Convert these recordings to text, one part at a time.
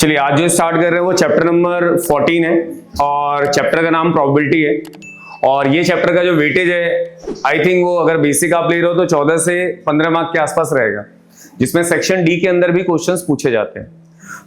चलिए आज जो स्टार्ट कर रहे हैं वो चैप्टर नंबर 14 है और चैप्टर का नाम प्रोबेबिलिटी है। और ये चैप्टर का जो वेटेज है आई थिंक वो अगर बेसिक आप ले रहे हो तो 14 से 15 मार्क के आसपास रहेगा, जिसमें सेक्शन डी के अंदर भी क्वेश्चंस पूछे जाते हैं।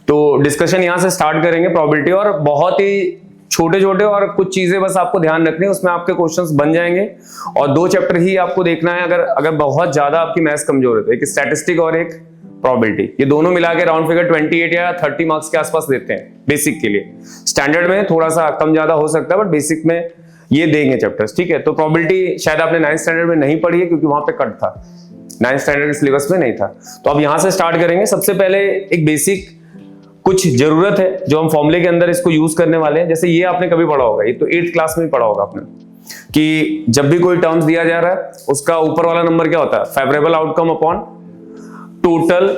तो डिस्कशन यहाँ से स्टार्ट करेंगे प्रोबेबिलिटी, और बहुत ही छोटे छोटे और कुछ चीजें बस आपको ध्यान रखनी है, उसमें आपके क्वेश्चंस बन जाएंगे। और दो चैप्टर ही आपको देखना है अगर बहुत ज्यादा आपकी मैथ्स कमजोर है तो, एक स्टैटिस्टिक और एक प्रोबेबिलिटी। ये दोनों मिला के राउंड फिगर 28 या 30 मार्क्स के आसपास देते हैं बेसिक के लिए। स्टैंडर्ड में थोड़ा सा कम ज्यादा हो सकता है बट बेसिक में ये देंगे चैप्टर्स, ठीक है। तो प्रोबेबिलिटी शायद आपने 9th स्टैंडर्ड में नहीं पढ़ी है क्योंकि वहां पे कट था, 9th स्टैंडर्ड के सिलेबस में नहीं था। तो अब यहां से स्टार्ट करेंगे। सबसे पहले एक बेसिक कुछ जरूरत है जो हम फॉर्मूले के अंदर इसको यूज करने वाले हैं। जैसे ये आपने कभी पढ़ा होगा, ये तो 8th क्लास में पढ़ा होगा आपने, कि जब भी कोई टर्म्स दिया जा रहा है उसका ऊपर वाला नंबर क्या होता है, favourable outcome upon total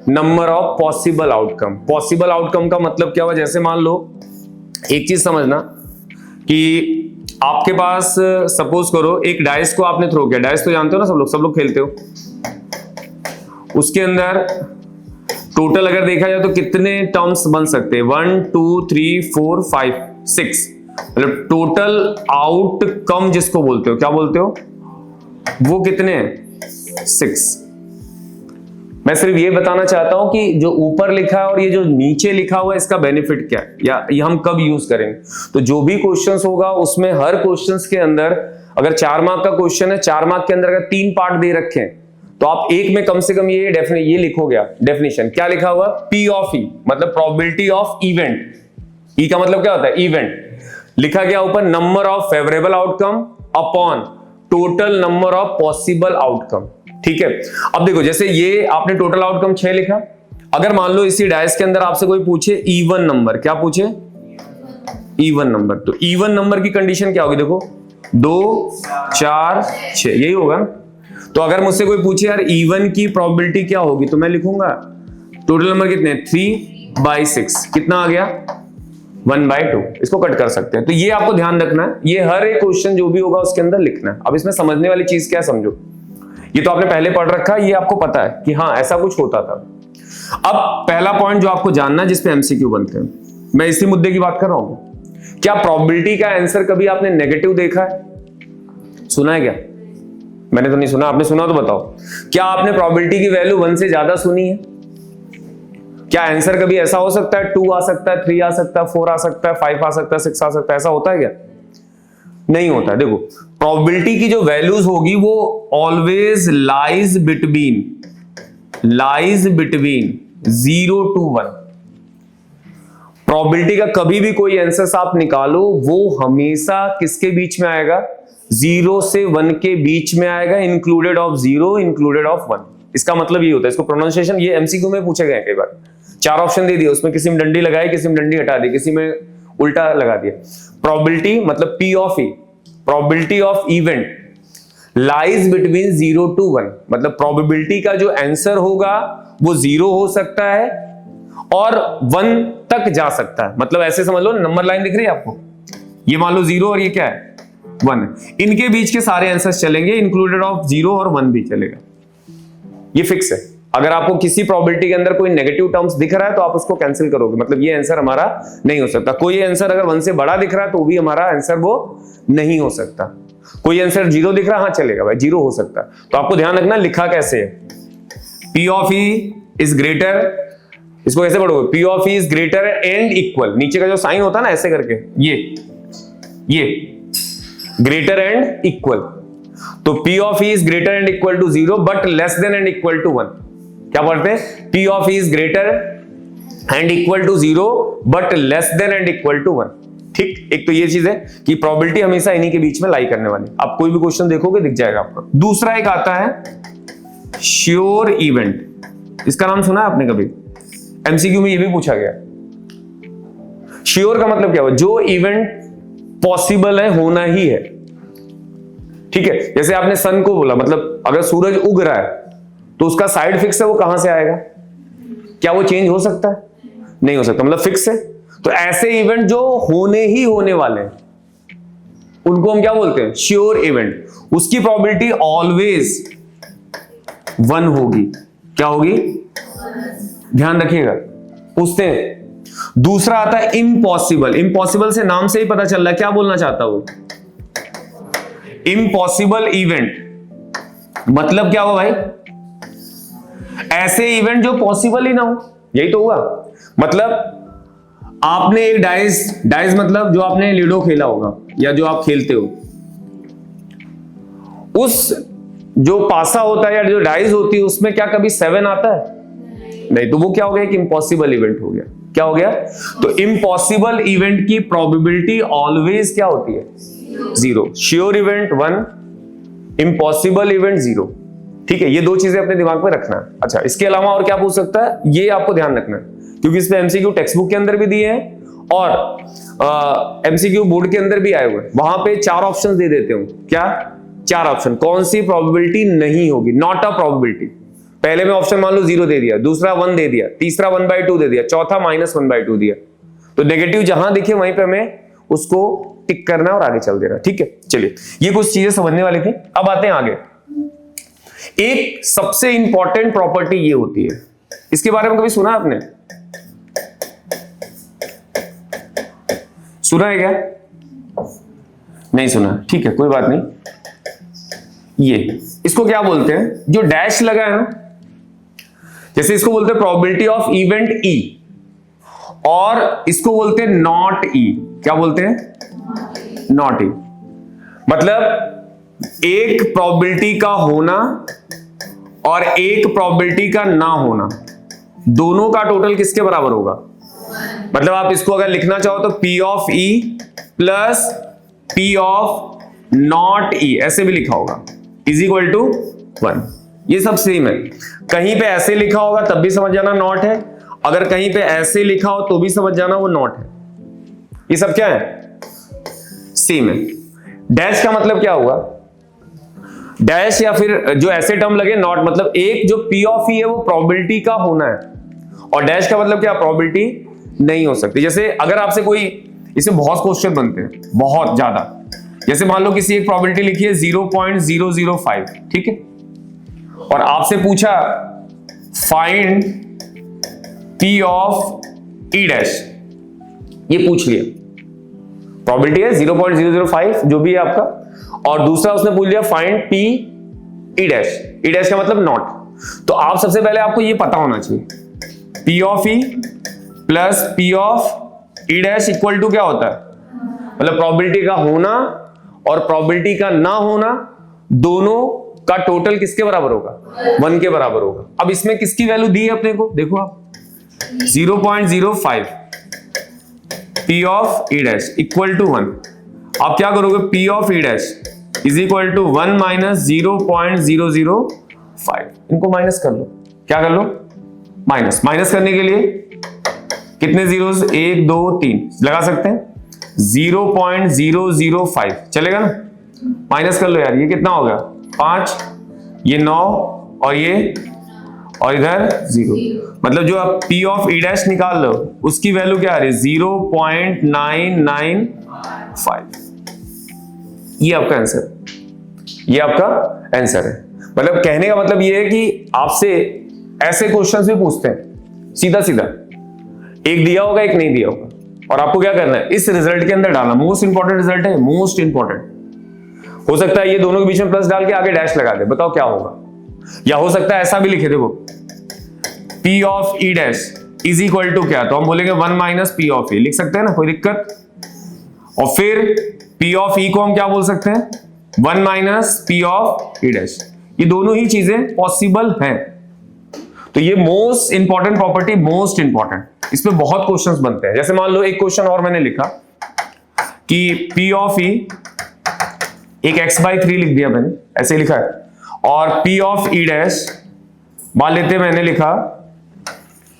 number of possible outcome. Possible outcome का मतलब क्या हुआ, जैसे मान लो एक चीज समझना कि आपके पास सपोज करो एक डाइस को आपने थ्रो किया। डाइस तो जानते हो ना, सब लोग खेलते हो। उसके अंदर टोटल अगर देखा जाए तो कितने टर्म्स बन सकते हैं, 1 2 3 4 5 6, मतलब टोटल आउटकम जिसको बोलते हो, क्या बोलते हो, वो कितने हैं, 6। मैं सिर्फ ये बताना चाहता हूं कि जो ऊपर लिखा है और ये जो नीचे लिखा हुआ है इसका बेनिफिट क्या है या ये हम कब यूज करेंगे। तो जो भी क्वेश्चंस होगा उसमें हर क्वेश्चंस के अंदर अगर 4 मार्क का क्वेश्चन है, 4 मार्क के अंदर अगर 3 पार्ट दे रखे हैं तो आप एक में कम से कम ये लिखोगे। डेफिनेशन क्या लिखा हुआ, P ऑफ E मतलब प्रोबेबिलिटी ऑफ इवेंट। E का मतलब क्या होता है, इवेंट। लिखा गया ऊपर number of favourable outcome upon total number of possible outcome, ठीक है। अब देखो जैसे ये आपने टोटल आउटकम 6 लिखा। अगर मान लो इसी डायस के अंदर आपसे कोई पूछे इवन नंबर, क्या पूछे, इवन नंबर, तो इवन नंबर की कंडीशन क्या होगी, देखो 2 4 6 यही होगा ना। तो अगर मुझसे कोई पूछे यार इवन की प्रोबेबिलिटी क्या होगी तो मैं लिखूंगा टोटल नंबर कितने, 3/6, कितना आ गया, 1/2। इसको कट कर सकते हैं। तो ये आपको ध्यान रखना है, ये हर एक क्वेश्चन जो भी होगा उसके अंदर लिखना है। अब इसमें समझने वाली चीज क्या, समझो, ये तो आपने पहले पढ़ रखा है, ये आपको पता है कि हाँ ऐसा कुछ होता था। अब पहला पॉइंट जो आपको जानना है जिसपे एमसीक्यू बनते हैं, मैं इसी मुद्दे की बात कर रहा हूं। क्या प्रोबेबिलिटी का आंसर कभी आपने नेगेटिव देखा है, सुना है क्या? मैंने तो नहीं सुना, आपने सुना तो बताओ। क्या आपने प्रोबेबिलिटी की वैल्यू 1 से ज्यादा सुनी है? क्या आंसर कभी ऐसा हो सकता है 2 आ सकता है, 3 आ सकता है, 4 आ सकता है, 5 आ सकता है, 6 आ सकता है, ऐसा होता है क्या? नहीं होता है। देखो प्रोबेबिलिटी की जो वैल्यूज होगी वो always lies between 0 to 1। Probability का कभी भी कोई आंसर आप निकालो वो हमेशा किसके बीच में आएगा, 0 से 1 के बीच में आएगा, इंक्लूडेड ऑफ 0, इंक्लूडेड ऑफ 1। इसका मतलब ये होता है, इसको प्रोनाउंसिएशन ये एमसीक्यू में पूछे गए कई बार। 4 ऑप्शन दे दिए, उसमें किसी में डंडी लगाई, किसी में डंडी हटा दी, किसी में उल्टा लगा दिया। प्रोबेबिलिटी मतलब P of E, probability of event lies between 0 to 1, मतलब प्रोबेबिलिटी का जो आंसर होगा वो 0 हो सकता है और 1 तक जा सकता है। मतलब ऐसे समझ लो, नंबर लाइन दिख रही है आपको, ये मान लो 0 और ये क्या है, 1, इनके बीच के सारे आंसर्स चलेंगे, इंक्लूडेड ऑफ 0 और 1 भी चलेगा। ये फिक्स है। अगर आपको किसी प्रोबेबिलिटी के अंदर कोई नेगेटिव टर्म्स दिख रहा है तो आप उसको कैंसिल करोगे, मतलब ये आंसर हमारा नहीं हो सकता। कोई आंसर अगर 1 से बड़ा दिख रहा है तो भी हमारा आंसर वो नहीं हो सकता। कोई आंसर 0 दिख रहा है, हाँ चलेगा भाई, 0 हो सकता है। तो आपको ध्यान रखना लिखा कैसे है, P of E is greater, इसको कैसे पढ़ोगे, P of E is greater and equal, नीचे का जो साइन होता है ना ऐसे करके, ये ग्रेटर एंड इक्वल। तो P of E is greater and equal to 0 but less than and equal to 1। क्या पढ़ते हैं, P of E is greater and equal to 0 but less than and equal to 1। ठीक, एक तो ये चीज है कि प्रोबेबिलिटी हमेशा इन्हीं के बीच में लाई करने वाली। आप कोई भी क्वेश्चन देखोगे दिख जाएगा आपको। दूसरा एक आता है श्योर इवेंट, इसका नाम सुना है आपने कभी, एमसीक्यू में ये भी पूछा गया। श्योर का मतलब क्या हुआ, जो इवेंट पॉसिबल है, होना ही है, ठीक है। जैसे आपने सन को बोला, मतलब अगर सूरज उग रहा है तो उसका साइड फिक्स है, वो कहां से आएगा, क्या वो चेंज हो सकता है, नहीं हो सकता, मतलब फिक्स है। तो ऐसे इवेंट जो होने ही होने वाले हैं उनको हम क्या बोलते हैं, श्योर इवेंट। उसकी प्रोबेबिलिटी ऑलवेज 1 होगी। क्या होगी, ध्यान रखिएगा। पूछते हैं दूसरा आता है इम्पॉसिबल। इम्पॉसिबल से नाम से ही पता चल रहा है क्या बोलना चाहता वो, इम्पॉसिबल इवेंट। मतलब क्या हुआ भाई, ऐसे इवेंट जो पॉसिबल ही ना हो, यही तो हुआ। मतलब आपने एक डाइस मतलब जो आपने लूडो खेला होगा या जो आप खेलते हो, उस जो पासा होता है या जो डाइस होती है उसमें क्या कभी 7 आता है? नहीं, तो वो क्या हो गया, एक इम्पॉसिबल इवेंट हो गया। क्या हो गया? तो इम्पॉसिबल इवेंट की प्रोबेबिलिटी ऑलवेज क्या होती है? 0। Sure event 1, impossible event 0। ठीक है, ये दो चीजें अपने दिमाग में रखना है। अच्छा, इसके अलावा और क्या पूछ सकता है ये आपको ध्यान रखना है, क्योंकि इस पे एमसीक्यू टेक्स्ट बुक के अंदर भी दिए हैं और एमसीक्यू बोर्ड के अंदर भी आए हुए हैं। वहां पे 4 ऑप्शन दे देते हूं। क्या 4 ऑप्शन? कौन सी प्रोबेबिलिटी नहीं होगी, नॉट अ प्रोबेबिलिटी। पहले में ऑप्शन मान लो 0 दे दिया, दूसरा 1 दे दिया, तीसरा 1/2 दे दिया, चौथा -1/2 दिया। तो नेगेटिव जहां दिखे वहीं पे हमें उसको टिक करना और आगे चल देना। ठीक है, चलिए ये कुछ चीजें समझने वाली थी। अब आते हैं आगे। एक सबसे इंपॉर्टेंट प्रॉपर्टी ये होती है, इसके बारे में कभी सुना आपने? सुना है क्या? नहीं सुना, ठीक है कोई बात नहीं। ये इसको क्या बोलते हैं, जो डैश लगा है ना, जैसे इसको बोलते हैं प्रोबेबिलिटी ऑफ इवेंट ई, और इसको बोलते हैं नॉट ई। क्या बोलते हैं? नॉट ई। मतलब एक प्रोबेबिलिटी का होना और एक प्रोबेबिलिटी का ना होना, दोनों का टोटल किसके बराबर होगा? मतलब आप इसको अगर लिखना चाहो तो P of E plus P of not E, ऐसे भी लिखा होगा, इज इक्वल टू 1। ये सब सेम है। कहीं पे ऐसे लिखा होगा तब भी समझ जाना नॉट है, अगर कहीं पे ऐसे लिखा हो तो भी समझ जाना वो नॉट है। ये सब क्या है? सेम है। डैश का मतलब क्या हुआ? डैश या फिर जो ऐसे टर्म लगे नॉट, मतलब एक जो P ऑफ E है वो प्रोबेबिलिटी का होना है, और डैश का मतलब क्या? प्रोबेबिलिटी नहीं हो सकती। जैसे अगर आपसे कोई, इसे बहुत क्वेश्चन बनते हैं बहुत ज्यादा, जैसे मान लो किसी एक प्रोबेबिलिटी लिखी है 0.005, ठीक है, और आपसे पूछा find P of E dash, ये पूछ लिया, प्रोबेबिलिटी है 0.005 जो भी है आपका, और दूसरा उसने पूछ लिया find P E dash. E dash का मतलब नॉट। तो आप सबसे पहले आपको ये पता होना चाहिए P of E plus P of E dash equal to क्या होता है, मतलब प्रोबेबिलिटी का होना और प्रोबेबिलिटी का ना होना, दोनों का टोटल किसके बराबर होगा? 1 के बराबर होगा। अब इसमें किसकी वैल्यू दी है अपने को, देखो आप 0.05 P of E dash equal to 1। आप क्या करोगे? P of E dash is equal to 1 minus 0.005। इनको माइनस कर लो। क्या कर लो? माइनस करने के लिए कितने जीरोस? 1 2 3 लगा सकते हैं। 0.005 चलेगा ना? माइनस कर लो यार, ये कितना होगा? 5, ये 9 और ये, और इधर 0। मतलब जो आप P ऑफ E डैश निकाल लो उसकी वैल्यू क्या आ रही है? 0.995। ये आपका आंसर, ये आपका आंसर है। मतलब कहने का मतलब ये है कि आपसे ऐसे क्वेश्चंस भी पूछते हैं सीधा सीधा, एक दिया होगा एक नहीं दिया होगा, और आपको क्या करना है? इस रिजल्ट के अंदर डालना। मोस्ट इंपॉर्टेंट रिजल्ट है, मोस्ट इंपॉर्टेंट। हो सकता है ये दोनों के बीच में प्लस डाल के आगे डैश लगा दे, बताओ क्या होगा? या हो सकता है ऐसा भी लिखे, देखो P of E dash is equal to क्या, तो हम बोलेंगे 1 माइनस P ऑफ E, लिख सकते हैं ना, कोई दिक्कत? और फिर P ऑफ E को हम क्या बोल सकते हैं? 1 minus P of E dash. ये दोनों ही चीजें पॉसिबल हैं। तो ये most important property, most important, इस पे बहुत क्वेश्चंस बनते हैं। जैसे मान लो एक क्वेश्चन और मैंने लिखा कि P ऑफ E, एक x/3 लिख दिया मैंने, ऐसे लिखा है, और P ऑफ E डैश मान लेते मैंने लिखा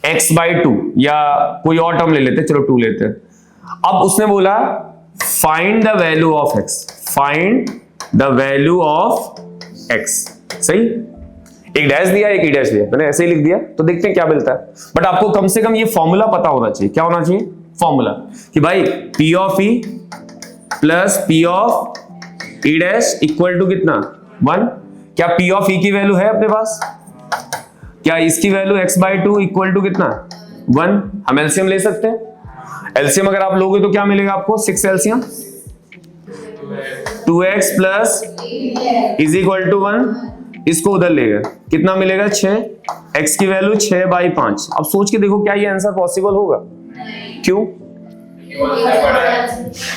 x/2, या कोई और टर्म ले लेते, चलो 2 लेते हैं। अब उसने बोला find the value of x, find the value of x। सही, एक डैश दिया एक ई डैश दिया, मैंने ऐसे ही लिख दिया, तो देखते हैं क्या मिलता है। बट आपको कम से कम ये फॉर्मूला पता होना चाहिए। क्या होना चाहिए? फॉर्मूला, कि भाई P of E plus P of E dash equal to कितना? 1। क्या P ऑफ E की वैल्यू है अपने पास? क्या इसकी वैल्यू x/2 इक्वल टू कितना? 1, हम एलसीएम ले सकते हैं। एलसीएम अगर आप लोगे तो क्या मिलेगा आपको, 6 LCM 2x plus is equal to 1, इसको उधर ले गए, कितना मिलेगा 6, x की वैल्यू 6/5। अब सोच के देखो क्या ये आंसर पॉसिबल होगा? क्यों?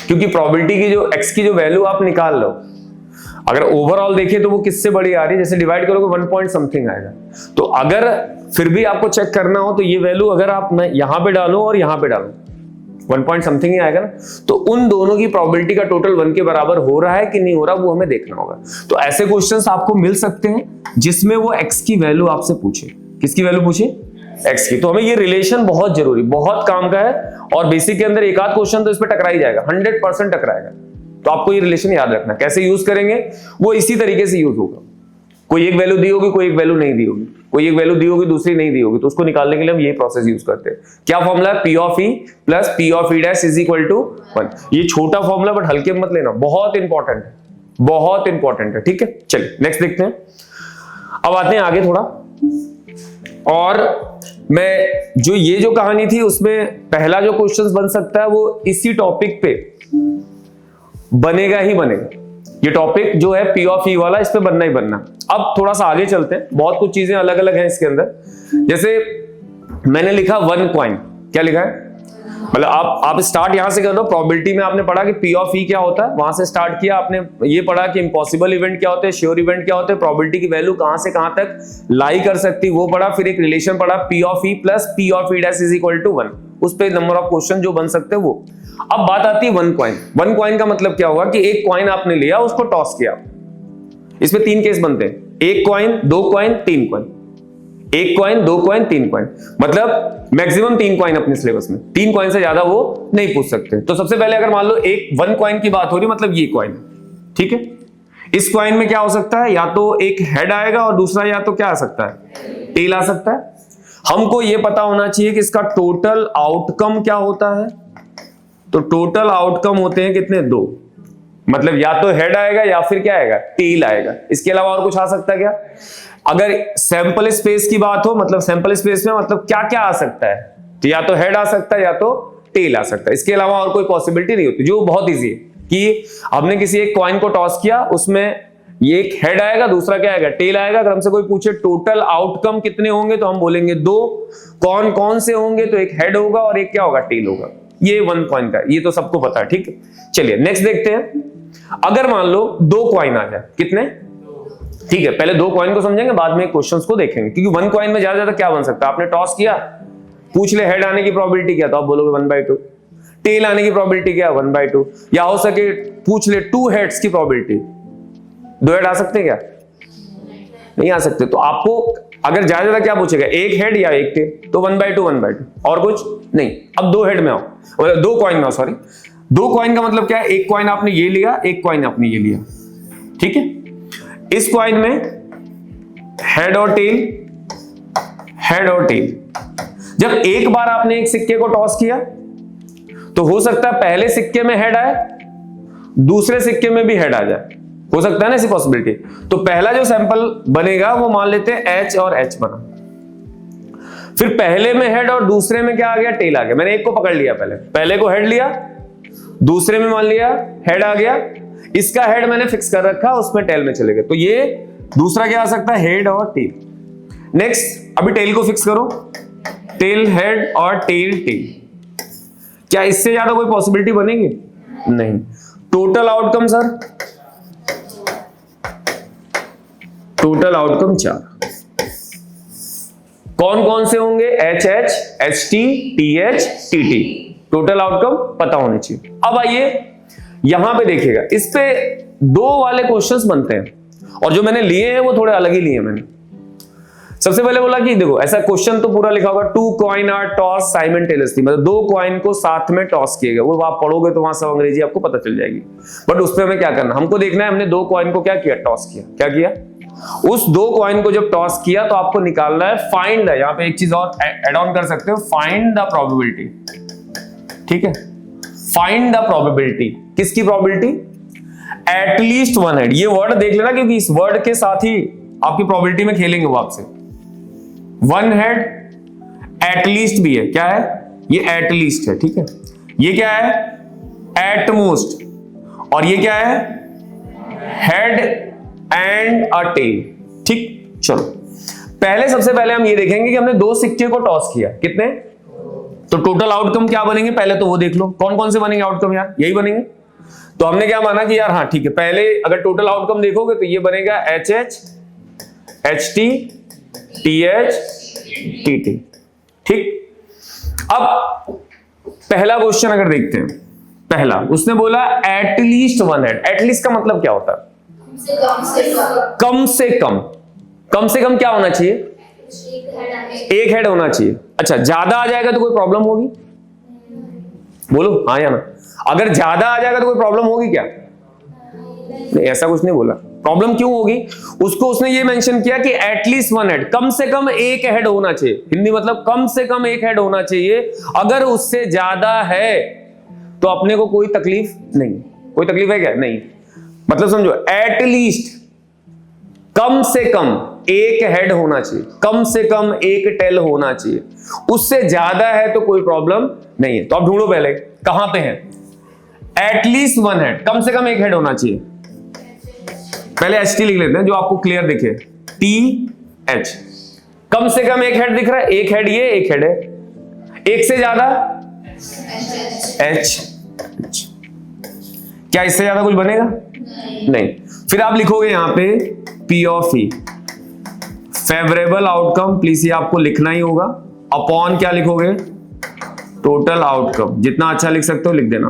क्योंकि प्रोबेबिलिटी की जो x की जो वैल्यू आप निकाल लो, अगर ओवरऑल देखें तो वो किससे बड़ी आ रही है, जैसे डिवाइड करोगे 1 पॉइंट समथिंग आएगा। तो अगर फिर भी आपको चेक करना हो तो ये वैल्यू अगर आप मैं यहां पे डालूं और यहां पे डालूं 1 पॉइंट समथिंग ही आएगा ना, तो उन दोनों की प्रोबेबिलिटी का टोटल 1 के बराबर हो रहा है कि नहीं हो रहा, वो हमें देखना होगा। तो ऐसे क्वेश्चंस आपको मिल सकते हैं जिसमें वो x की वैल्यू आपसे पूछे। किसकी वैल्यू पूछे? x की। तो हमें ये रिलेशन बहुत जरूरी, बहुत काम का है, और बेसिक के अंदर एक आध क्वेश्चन तो इस पर टकरा ही जाएगा, 100% टकराएगा। तो आपको ये रिलेशन याद रखना। कैसे यूज करेंगे वो इसी तरीके से यूज होगा। कोई एक वैल्यू दी होगी, कोई एक वैल्यू नहीं दी होगी, कोई एक वैल्यू दी होगी, दूसरी नहीं दी होगी, तो उसको निकालने के लिए हम ये प्रोसेस यूज करते हैं। क्या फॉर्मूला है? P of E plus P of E dash is equal to 1। ये छोटा फॉर्मूला बट हल्के मत लेना, बहुत इंपॉर्टेंट है, बहुत इंपॉर्टेंट है। ठीक है, चलिए नेक्स्ट देखते हैं। अब आते हैं आगे थोड़ा, और मैं जो कहानी थी उसमें पहला जो क्वेश्चन बन सकता है वो इसी टॉपिक पे बनेगा ही बनेगा। ये टॉपिक जो है P of E वाला, इस पे बनना ही बनना। अब थोड़ा सा आगे चलते हैं, बहुत कुछ चीजें अलग अलग हैं इसके अंदर। जैसे मैंने लिखा 1 कॉइन, क्या लिखा है, मतलब आप स्टार्ट यहां से कर लो। प्रोबेबिलिटी में आपने पढ़ा कि P of E क्या होता है, वहां से स्टार्ट किया आपने। ये पढ़ा कि इम्पॉसिबल इवेंट क्या होते हैं, श्योर इवेंट क्या होते हैं, प्रोबेबिलिटी की वैल्यू कहां से कहां तक लाई कर सकती, वो पढ़ा। फिर एक रिलेशन पढ़ा P of E plus P of E dash is equal to 1। उस पे नंबर ऑफ क्वेश्चन जो बन सकते हैं वो। अब बात आती है 1 कॉइन। 1 कॉइन का मतलब क्या हुआ कि एक कॉइन आपने लिया, उसको टॉस किया। इसमें 3 केस बनते हैं, 1 coin, 2 coin, 3 coin. 1 coin, 2 coin, 3 coin, मतलब मैक्सिमम 3 कॉइन अपने सिलेबस में। 3 कॉइन से ज्यादा वो नहीं पूछ सकते। तो सबसे पहले अगर मान लो 1 कॉइन की बात हो रही, मतलब ये कॉइन, ठीक है। इस कॉइन में क्या हो सकता है, या तो एक हेड आएगा और दूसरा या तो क्या आ सकता है, टेल आ सकता है। हमको ये पता होना चाहिए कि इसका टोटल आउटकम क्या होता है। तो टोटल आउटकम होते हैं कितने, 2। मतलब या तो हेड आएगा या फिर क्या आएगा, टेल आएगा। इसके अलावा और कुछ आ सकता है क्या? अगर सैंपल स्पेस की बात हो, मतलब सैंपल स्पेस में मतलब क्या क्या आ सकता है, तो या तो हेड आ सकता है या तो टेल आ सकता है। इसके अलावा और कोई पॉसिबिलिटी नहीं होती, जो बहुत इजी है कि हमने किसी एक कॉइन को टॉस किया, उसमें ये एक हेड आएगा, दूसरा क्या आएगा, टेल आएगा। अगर हमसे कोई पूछे टोटल आउटकम कितने होंगे, तो हम बोलेंगे 2। कौन कौन से होंगे, तो एक हेड होगा और एक क्या होगा, टेल होगा। ये 1 कॉइन का, ये तो सबको पता है। ठीक है, चलिए नेक्स्ट देखते हैं। अगर मान लो 2 कॉइन आ जाए, कितने, ठीक है, पहले 2 कॉइन को समझेंगे, बाद में क्वेश्चंस को देखेंगे। क्योंकि 1 कॉइन में ज्यादा क्या बन सकता है, आपने टॉस किया, पूछ ले हेड आने की प्रोबेबिलिटी क्या, तो आप बोलोगे 1/2। टेल आने की प्रोबेबिलिटी क्या, 1/2। या हो सके पूछ ले 2 हेड्स की प्रोबेबिलिटी, 2 हेड आ सकते हैं क्या, नहीं आ सकते। तो आपको अगर ज्यादा क्या पूछेगा, एक हेड या एक टेल, तो 1/2 1/2, और कुछ नहीं। अब 2 हेड में आओ, 2 कॉइन में आओ, सॉरी। 2 कॉइन का मतलब क्या है, एक कॉइन आपने ये लिया, एक कॉइन आपने ये लिया, ठीक है। इस कॉइन में हेड और टेल, हेड और टेल। जब एक बार आपने एक सिक्के को टॉस किया, तो हो सकता है पहले सिक्के में हेड आए, दूसरे सिक्के में भी हेड आ जाए, हो सकता है ना ऐसी पॉसिबिलिटी। तो पहला जो सैंपल बनेगा वो मान लेते हैं H और H बना। फिर पहले में हेड और दूसरे में क्या आ गया, टेल आ गया। मैंने एक को पकड़ लिया, पहले को हेड लिया, दूसरे में मान लिया हेड आ गया। इसका हेड मैंने फिक्स कर रखा, उसमें टेल में चले गए। तो ये दूसरा क्या आ सकता है, हेड और टेल। नेक्स्ट अभी टेल को फिक्स करो, टेल हेड और टेल टेल। क्या इससे ज्यादा कोई पॉसिबिलिटी बनेगी, नहीं। Total outcome sir, total outcome 4। कौन कौन से होंगे, HH, HT, TH, TT। Total outcome पता होने चाहिए। अब आइए यहां पे देखिएगा, इस पे 2 वाले क्वेश्चंस बनते हैं, और जो मैंने लिए हैं वो थोड़े अलग ही लिए हैं मैंने। सबसे पहले बोला कि देखो, ऐसा क्वेश्चन तो पूरा लिखा होगा, 2 कॉइन आर टॉस साइमल्टेनियसली, मतलब 2 कॉइन को साथ में टॉस किए गए। वो आप पढ़ोगे तो वहां सब अंग्रेजी आपको पता चल जाएगी, बट उस पर हमें क्या करना, हमको देखना है हमने 2 कॉइन को क्या किया, टॉस किया। क्या किया, उस 2 कॉइन को जब टॉस किया तो आपको निकालना है फाइंड, यहां पे एक चीज और ऐड ऑन कर सकते हो, फाइंड द प्रोबेबिलिटी। ठीक है, फाइंड द प्रोबेबिलिटी, किसकी प्रोबेबिलिटी, एटलीस्ट 1 हेड। ये वर्ड देख लेना, क्योंकि इस वर्ड के साथ ही आपकी प्रोबेबिलिटी में खेलेंगे वो आपसे। 1 हेड एटलीस्ट भी है, क्या है ये, एटलीस्ट है, ठीक है। ये क्या है, एटमोस्ट, और ये क्या है, हेड एंड अ टेल, ठीक। चलो पहले, सबसे पहले हम ये देखेंगे कि हमने दो सिक्के को टॉस किया, कितने, तो टोटल आउटकम क्या बनेंगे, पहले तो वो देख लो कौन कौन से बनेंगे आउटकम यार, यही बनेंगे। तो हमने क्या माना कि यार हाँ ठीक है, पहले अगर टोटल आउटकम देखोगे तो ये बनेगा H H, H T, T H, T T, ठीक। अब पहला क्वेश्चन अगर देखते हैं, पहला उसने बोला एटलीस्ट वन हेड। एटलीस्ट का मतलब क्या होता है, कम से कम। कम से कम क्या होना चाहिए, एक हेड होना चाहिए। अच्छा ज्यादा आ जाएगा तो कोई प्रॉब्लम होगी, बोलो हाँ या ना। अगर ज्यादा आ जाएगा तो कोई प्रॉब्लम होगी क्या, नहीं ऐसा कुछ नहीं बोला। प्रॉब्लम क्यों होगी, उसको उसने ये मेंशन किया कि एटलीस्ट वन हेड, कम से कम एक हेड होना चाहिए। हिंदी मतलब कम से कम एक हेड होना चाहिए। अगर उससे ज्यादा है तो अपने को कोई तकलीफ नहीं। कोई तकलीफ है क्या, नहीं। मतलब समझो, एटलीस्ट कम से कम एक हेड होना चाहिए, कम से कम एक टेल होना चाहिए। उससे ज्यादा है तो कोई प्रॉब्लम नहीं है। तो आप ढूंढो पहले कहां पे है, एटलीस्ट वन हेड, कम से कम एक हेड होना चाहिए। पहले एच टी लिख लेते हैं जो आपको क्लियर दिखे, टी एच, कम से कम एक हेड दिख रहा है, एक हेड ये, एक हेड है। एक से ज्यादा एच, क्या इससे ज्यादा कुछ बनेगा, नहीं। फिर आप लिखोगे यहां पे P of E, favourable outcome, please ये आपको लिखना ही होगा, अपॉन क्या लिखोगे, टोटल आउटकम। जितना अच्छा लिख सकते हो लिख देना।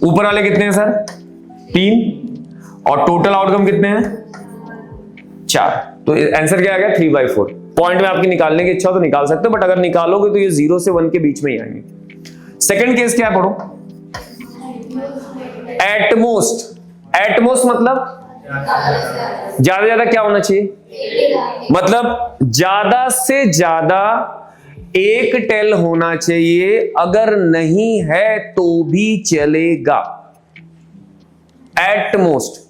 ऊपर वाले कितने हैं सर, 3, और टोटल आउटकम कितने हैं, 4। तो आंसर क्या आ गया, 3/4। पॉइंट में आपकी निकालने की इच्छा हो तो निकाल सकते हो, बट अगर निकालोगे तो ये 0 से 1 के बीच में ही आएंगे। सेकंड केस क्या है, पढ़ो, एटमोस्ट। एटमोस्ट मतलब ज्यादा ज्यादा क्या होना चाहिए, मतलब ज्यादा से ज्यादा एक टेल होना चाहिए। अगर नहीं है तो भी चलेगा। At most,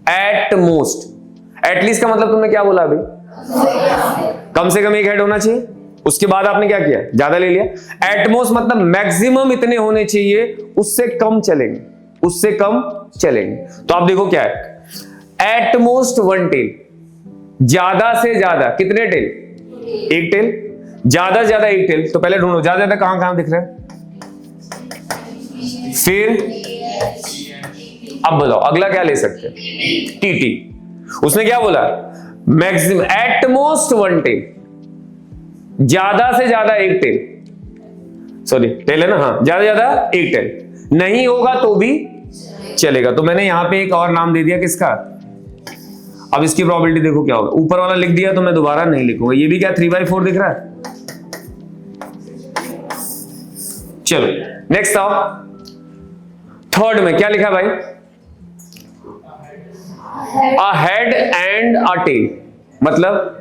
at most. एटलीस्ट का मतलब तुमने क्या बोला अभी, कम से कम एक हेड होना चाहिए। उसके बाद आपने क्या किया, ज्यादा ले लिया। एटमोस्ट मतलब मैक्सिमम इतने होने चाहिए, उससे कम चलेंगे, उससे कम चलेंगे। तो आप देखो क्या है, एटमोस्ट वन टेल, ज्यादा से ज्यादा कितने टेल, एक टेल, ज्यादा से ज्यादा एक टेल। तो पहले ढूंढो ज्यादा ज्यादा कहां कहां दिख रहा है। फिर अब बताओ अगला क्या ले सकते हैं, टीटी। उसने क्या बोला, मैक्सिमम एटमोस्ट वन टेल, ज्यादा से ज्यादा एक टेल, सॉरी टेल है ना, हाँ ज्यादा से ज्यादा एक टेल। नहीं होगा तो भी चलेगा। तो मैंने यहां पे एक और नाम दे दिया, किसका, अब इसकी प्रोबेबिलिटी देखो क्या होगा। ऊपर वाला लिख दिया तो मैं दोबारा नहीं लिखूंगा। ये भी क्या 3/4 दिख रहा है। चलो नेक्स्ट आओ, थर्ड में क्या लिखा भाई, a head and a tail, मतलब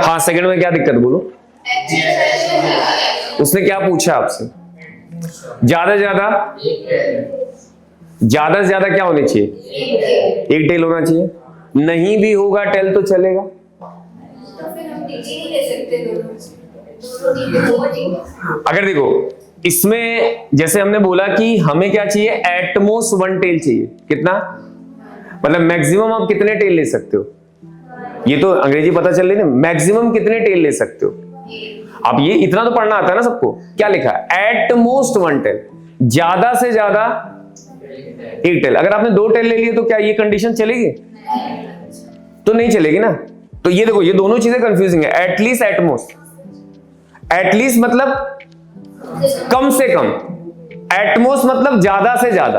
हाँ सेकंड में क्या दिक्कत बोलो। उसने क्या पूछा आपसे, ज्यादा से ज्यादा क्या होनी चाहिए, एक टेल होना चाहिए। नहीं भी होगा टेल तो चलेगा। अगर देखो इसमें जैसे हमने बोला कि हमें क्या चाहिए, एटमोस्ट वन टेल चाहिए। कितना, मतलब मैक्सिमम आप कितने टेल ले सकते हो, ये तो अंग्रेजी पता चल रही है ना, मैक्सिमम कितने टेल ले सकते हो। अब ये इतना तो पढ़ना आता है ना सबको। क्या लिखा है, एटमोस्ट वन टेल, ज्यादा से ज्यादा एक टेल। अगर आपने 2 टेल ले लिए तो क्या ये कंडीशन चलेगी, तो नहीं चलेगी ना। तो ये देखो ये दोनों चीजें कंफ्यूजिंग है, एटलीस्ट एटमोस्ट। एटलीस्ट मतलब कम से कम, एटमोस्ट मतलब ज्यादा से ज्यादा।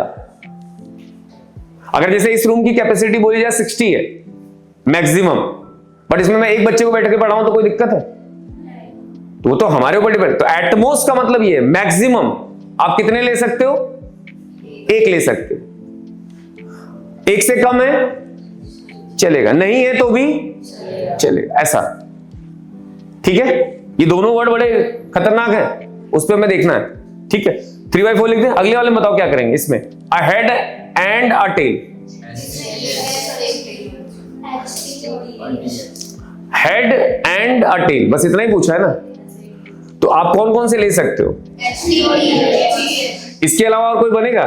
अगर जैसे इस रूम की कैपेसिटी बोली जाए 60 है मैक्सिमम, बट इसमें मैं एक बच्चे को बैठ के पढ़ाऊं तो कोई दिक्कत है, तो वो तो हमारे ऊपर डिपेंड। तो एटमोस्ट का मतलब ये मैक्सिमम आप कितने ले सकते हो, एक ले सकते हो। एक से कम है चलेगा, नहीं है तो भी चलेगा, ऐसा। ठीक है, ये दोनों वर्ड बड़े खतरनाक है, उस पर हमें देखना है। ठीक है, 3/4 लिख दें। अगले वाले में बताओ क्या करेंगे इसमें, a head and a tail, head and a tail, बस इतना ही पूछा है ना। तो आप कौन कौन से ले सकते हो? इसके अलावा और कोई बनेगा?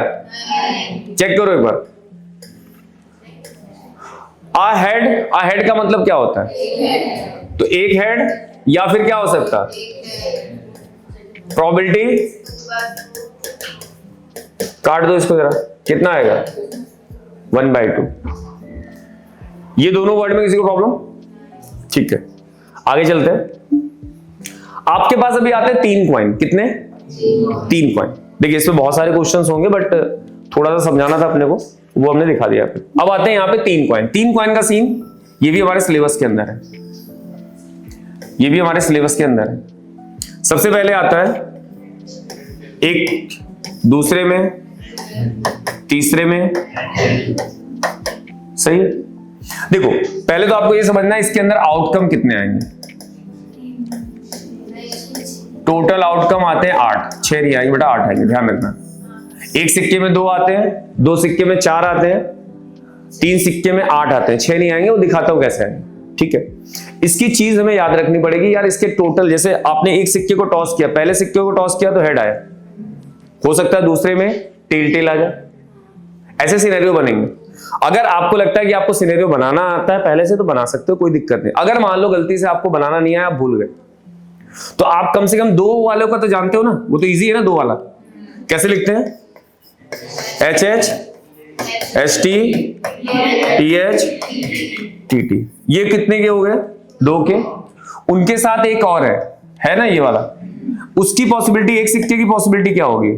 चेक करो एक बार। अ हेड का मतलब क्या होता है? तो एक हेड, या फिर क्या हो सकता? प्रोबेबिलिटी, काट दो इसको जरा, कितना आएगा? 1/2। ये दोनों वर्ड में किसी को प्रॉब्लम? ठीक है, आगे चलते हैं। आपके पास अभी आते हैं 3 कॉइन। कितने? 3 कॉइन। देखिए इसमें बहुत सारे क्वेश्चंस होंगे, बट थोड़ा सा समझाना था अपने को, वो हमने दिखा दिया। अब आते हैं यहाँ पे 3 कॉइन। 3 कॉइन का सीन ये भी हमारे सिलेबस के अंदर है, ये भी हमारे सिलेबस के अंदर है। सबसे पहले आता है एक, दूसरे में, तीसरे में, सही है। देखो पहले तो आपको ये समझना है इसके अंदर आउटकम कितने आएंगे। टोटल आउटकम आते हैं 8, 6 नहीं आएंगे बेटा, 8 आएंगे, ध्यान रखना। एक सिक्के में 2 आते हैं, 2 सिक्के में 4 आते हैं, 3 सिक्के में 8 आते हैं, 6 नहीं आएंगे, वो दिखाता हूं कैसे आएंगे। ठीक है, इसकी चीज हमें याद रखनी पड़ेगी यार। इसके टोटल, जैसे आपने एक सिक्के को टॉस किया, पहले सिक्के को टॉस किया तो हेड आया, हो सकता है दूसरे में टेल आ जाए, ऐसे सिनेरियो बनेंगे। अगर आपको लगता है कि आपको सिनेरियो बनाना आता है पहले से, तो बना सकते हो, कोई दिक्कत नहीं। अगर मान लो गलती से आपको बनाना नहीं आया, आप भूल गए, तो आप कम से कम 2 वालों का तो जानते हो ना, वो तो इजी है ना। 2 वाला कैसे लिखते हैं? HH HT TH TT। ये कितने के हो गए? 2 के। उनके साथ एक और है ना ये वाला, उसकी पॉसिबिलिटी, एक सिक्के की पॉसिबिलिटी क्या होगी?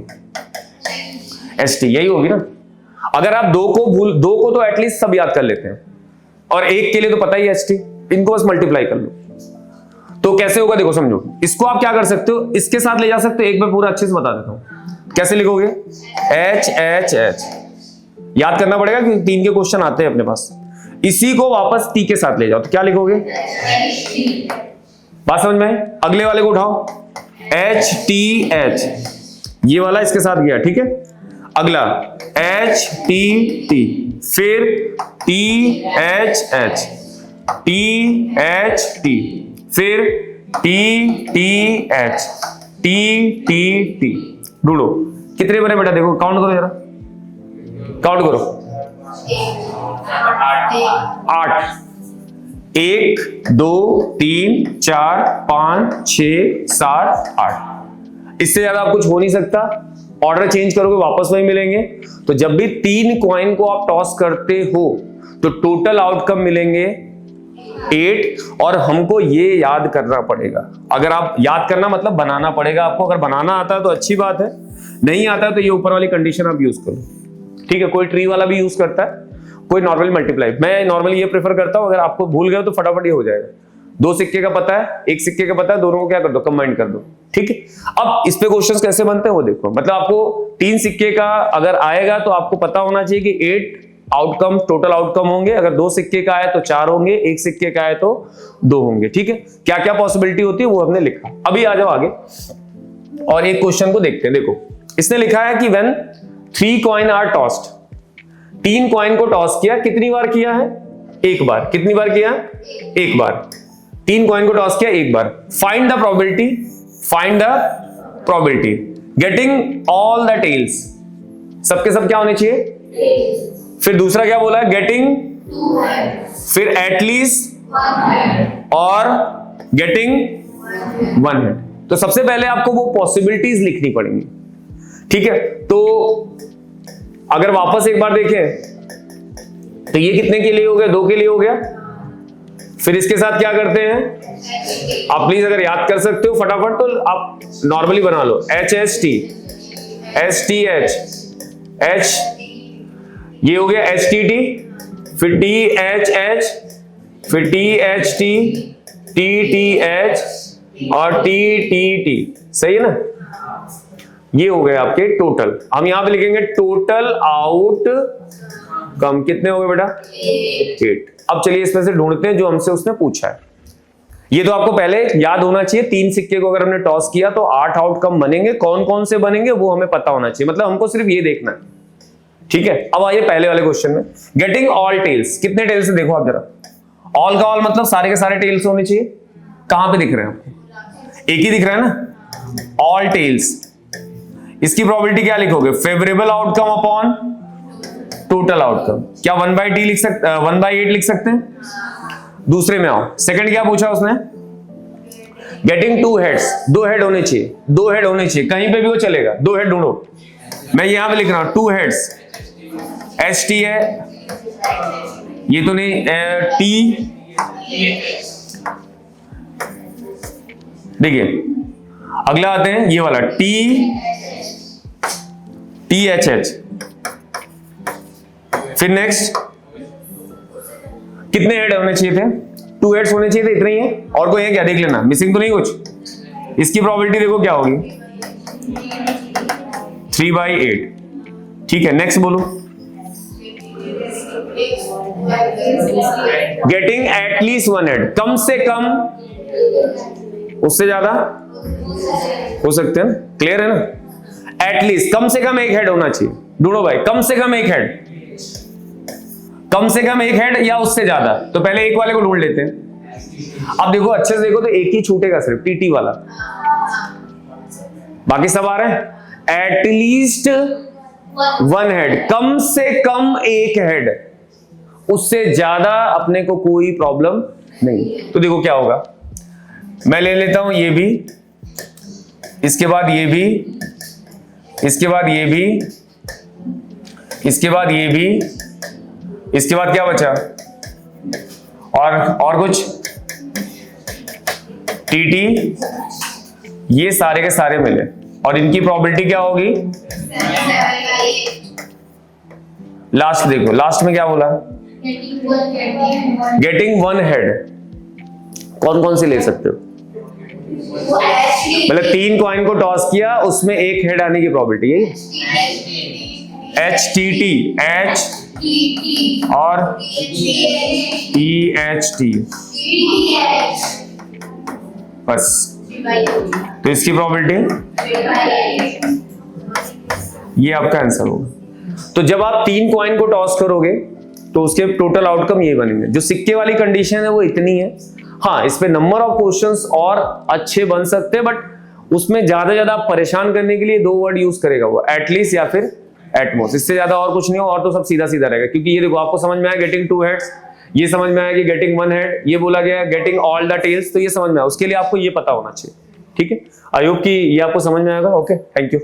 ST, यही होगी ना। अगर आप 2 को तो एटलीस्ट सब याद कर लेते हैं, और एक के लिए तो पता ही है ST, इनको बस मल्टीप्लाई कर लो। तो कैसे होगा देखो, समझो। इसको आप क्या कर सकते हो, इसके साथ ले जा सकते हो। एक बार पूरा अच्छे से बता देता हूं, कैसे लिखोगे? HH याद करना पड़ेगा क्योंकि 3 के क्वेश्चन आते हैं अपने पास। इसी को वापस T के साथ ले जाओ, तो क्या लिखोगे? बात समझ में? अगले वाले को उठाओ, HTH, ये वाला इसके साथ गया, ठीक है। अगला HTT, फिर THH, THT, फिर TTH, TTT। ढूंढो कितने बने बेटा, देखो काउंट करो जरा, काउंट करो। 8, 1 2 3 4 5 6 7 8। इससे ज्यादा आप कुछ हो नहीं सकता। ऑर्डर चेंज करोगे वापस वही मिलेंगे। तो जब भी 3 कॉइन को आप टॉस करते हो तो टोटल आउटकम मिलेंगे 8, और हमको ये याद करना पड़ेगा। अगर आप याद करना मतलब बनाना पड़ेगा आपको। अगर बनाना आता है तो अच्छी बात है, नहीं आता है तो ये ऊपर वाली कंडीशन आप यूज करो, ठीक है। कोई ट्री वाला भी यूज करता है, कोई नॉर्मली मल्टीप्लाई। मैं नॉर्मली ये प्रेफर करता हूं, अगर आपको भूल गए तो फटाफट ये हो जाएगा। 2 सिक्के का पता है, 1 सिक्के का पता है, दोनों को क्या कर दो, कंबाइन कर दो, ठीक है। अब इस पे क्वेश्चंस कैसे बनते हैं वो देखो। मतलब आपको 3 सिक्के का अगर आएगा तो आपको पता होना चाहिए कि 8 आउटकम, टोटल आउटकम होंगे। अगर 2 सिक्के का आए तो 4 होंगे, 1 सिक्के का आए तो 2 होंगे, ठीक है। क्या क्या पॉसिबिलिटी होती है वो हमने लिखा। अभी आ जाओ आगे और एक क्वेश्चन को देखते हैं। देखो इसने लिखा है कि when 3 coin are tossed, 3 coin को टॉस किया, कितनी बार किया है? 1 बार। कितनी बार किया? 1 बार। 3 कॉइन को टॉस किया 1 बार। Find the probability, find the probability getting all the tails. सबके सब क्या होने चाहिए? फिर दूसरा क्या बोला है? गेटिंग, फिर एटलीस्ट, और गेटिंग 1 हेड। तो सबसे पहले आपको वो पॉसिबिलिटीज लिखनी पड़ेंगी, ठीक है। तो अगर वापस एक बार देखें तो ये कितने के लिए हो गया? 2 के लिए हो गया। फिर इसके साथ क्या करते हैं आप, प्लीज अगर याद कर सकते हो फटाफट तो आप नॉर्मली बना लो। HHT, STH, H, ये हो गया HTT, फिर THH, फिर THT, TTH और TTT, सही है ना। ये हो गए आपके टोटल। हम यहां पे लिखेंगे टोटल आउट कम। कितने हो गए बेटा? 8। अब चलिए इसमें से ढूंढते हैं जो हमसे उसने पूछा है। ये तो आपको पहले याद होना चाहिए। 3 सिक्के को अगर हमने टॉस किया तो 8 आउटकम बनेंगे। कौन कौन से बनेंगे वो हमें पता होना चाहिए। मतलब हमको सिर्फ ये देखना है, ठीक है, अब आइए पहले वाले क्वेश्चन में, गेटिंग ऑल टेल्स। कितने टेल्स है देखो आप जरा, ऑल का ऑल मतलब सारे के सारे टेल्स होने चाहिए। कहां पे दिख रहे हैं आपको, एक ही दिख रहा है ना, ऑल टेल्स। इसकी प्रोबेबिलिटी क्या लिखोगे, favourable outcome upon total outcome. क्या 1/t लिख सकते, 1/8 लिख सकते हैं। दूसरे में आओ, सेकंड क्या पूछा उसने, गेटिंग 2 हेड्स, 2 हेड होने चाहिए, 2 हेड होने चाहिए, कहीं पे भी वो चलेगा, 2 हेड ढूंढो। मैं यहां पे लिख रहा हूं 2 हेड्स, HT है, ये तो नहीं, T, देखिए अगला आते हैं ये वाला THH। फिर नेक्स्ट कितने हेड होने चाहिए थे, 2 हेड्स होने चाहिए थे, इतने ही है, और कोई है क्या देख लेना, मिसिंग तो नहीं कुछ। इसकी प्रोबेबिलिटी देखो क्या होगी, 3/8। ठीक है, नेक्स्ट बोलो, गेटिंग एटलीस्ट 1 हेड, कम से कम, उससे ज्यादा हो सकते हैं, क्लियर है ना। एटलीस्ट कम से कम एक हेड होना चाहिए, ढूंढो भाई, कम से कम एक हेड, कम से कम एक हेड या उससे ज्यादा। तो पहले एक वाले को ढूंढ लेते हैं। अब देखो अच्छे से देखो तो एक ही छूटेगा सिर्फ, TT वाला, बाकी सब आ रहे हैं। एटलीस्ट 1 हेड, कम से कम एक हेड, उससे ज्यादा अपने को कोई प्रॉब्लम नहीं। तो देखो क्या होगा, मैं ले लेता हूं ये भी, इसके बाद ये भी, इसके बाद ये भी, इसके बाद ये भी, इसके बाद क्या बचा, और कुछ TT, ये सारे के सारे मिले, और इनकी प्रोबेबिलिटी क्या होगी, लास्ट देखो, लास्ट में क्या बोला, गेटिंग 1 हेड। कौन कौन से ले सकते हो, मतलब 3 कॉइन को टॉस किया, उसमें एक हेड आने की प्रोबेबिलिटी है, HTT, H और EHT, बस। तो इसकी प्रोबेबिलिटी, ये आपका आंसर होगा। तो जब आप 3 कॉइन को टॉस करोगे तो उसके टोटल आउटकम ये बनेंगे। जो सिक्के वाली कंडीशन है वो इतनी है, हाँ इस पे नंबर ऑफ क्वेश्चंस और अच्छे बन सकते हैं, बट उसमें ज्यादा आप परेशान करने के लिए 2 वर्ड यूज करेगा वो, एटलीस्ट या फिर एटमोस्ट, इससे ज्यादा और कुछ नहीं हो, और तो सब सीधा सीधा रहेगा। क्योंकि ये देखो आपको समझ में आया गेटिंग 2 हेड्स, ये समझ में आया कि गेटिंग 1 हेड, ये बोला गया गेटिंग ऑल द टेल्स, तो ये समझ में आया, उसके लिए आपको ये पता होना चाहिए। ठीक है, आई होप कि ये आपको समझ में आएगा। Okay, thank you.